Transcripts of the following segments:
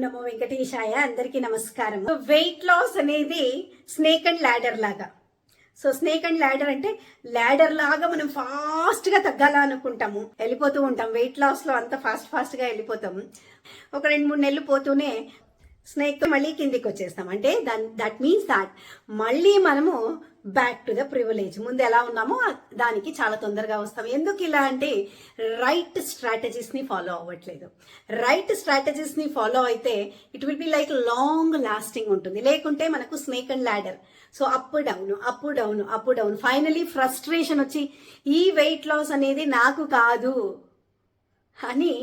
నమో వెంకటేశాయ. అందరికీ నమస్కారం. Weight loss అనేది స్నేక్ అండ్ ల్యాడర్ లాగా. సో స్నేక్ అండ్ ల్యాడర్ అంటే ల్యాడర్ లాగా మనం ఫాస్ట్ గా తగ్గాలనుకుంటాము, వెళ్ళిపోతూ ఉంటాం. వెయిట్ లాస్ లో అంత ఫాస్ట్ గా వెళ్ళిపోతాము. ఒక 2-3 నెలలు పోతూనే స్నేక్ తో మళ్ళీ కిందికి వచ్చేస్తాం. అంటే దట్ మీన్స్ దాట్ మళ్ళీ మనము బ్యాక్ టు ద ప్రివిలేజ్, ముందు ఎలా ఉన్నామో దానికి చాలా తొందరగా వస్తాం. ఎందుకు ఇలా అంటే రైట్ స్ట్రాటజీస్ ని ఫాలో అవ్వట్లేదు. రైట్ స్ట్రాటజీస్ ని ఫాలో అయితే it will be like long lasting ఉంటుంది. లేకుంటే మనకు snake and ladder, so up down finally frustration వచ్చి ఈ వెయిట్ లాస్ అనేది నాకు కాదు అని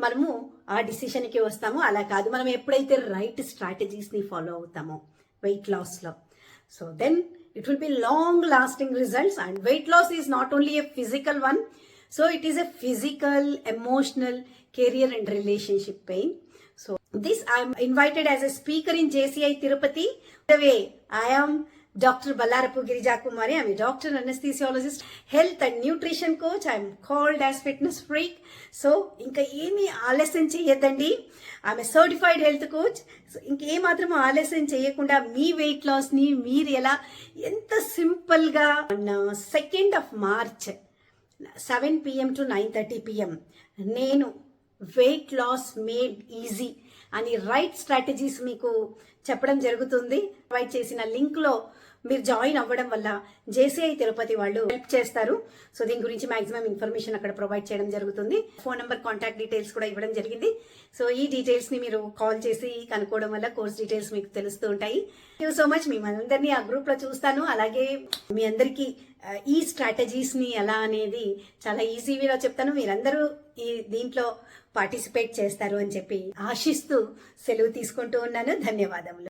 మనము ఆ డిసిషన్కి వస్తాము. అలా కాదు, మనం ఎప్పుడైతే రైట్ స్ట్రాటజీస్ని ఫాలో అవుతామో వెయిట్ లాస్లో, so then it will be long lasting results. And weight loss is not only a physical one, so it is a physical, emotional, career and relationship pain. So this I am invited as a speaker in JCI Tirupati. The way I am Dr. Ballarapu Girija Kumari. I am a doctor, anesthesiologist, health and nutrition coach. I am called as fitness freak. So inka emi ఆలస్యం చేయొద్దండి. I am a certified health coach. So ఇంకే మాత్రం ఆలస్యం చేయకుండా మీ weight loss ని మీరు ఎలా ఎంత సింపుల్ గా 2nd of March 7 PM to 9:30 PM నేను వెయిట్ లాస్ మేడ్ ఈజీ అని రైట్ స్ట్రాటజీస్ మీకు చెప్పడం జరుగుతుంది. ప్రొవైడ్ చేసిన లింక్ లో మీరు జాయిన్ అవ్వడం వల్ల జేసీఐ తిరుపతి వాళ్ళు హెల్ప్ చేస్తారు. సో దీని గురించి మాక్సిమం ఇన్ఫర్మేషన్ అక్కడ ప్రొవైడ్ చేయడం జరుగుతుంది. ఫోన్ నెంబర్, కాంటాక్ట్ డీటెయిల్స్ కూడా ఇవ్వడం జరిగింది. సో ఈ డీటెయిల్స్ ని మీరు కాల్ చేసి కనుక్కోవడం వల్ల కోర్స్ డీటెయిల్స్ మీకు తెలుస్తూ ఉంటాయి. Thank you so much. మీ అందరినీ ఆ గ్రూప్ లో చూస్తాను. అలాగే మీ అందరికీ ఈ స్ట్రాటజీస్ ని ఎలా అనేది చాలా ఈజీ వేలో చెప్తాను. మీరందరూ ఈ దీంట్లో పార్టిసిపేట్ చేస్తారు అని చెప్పి ఆశిస్తూ సెలవు తీసుకుంటూ ఉన్నాను. ధన్యవాదములు.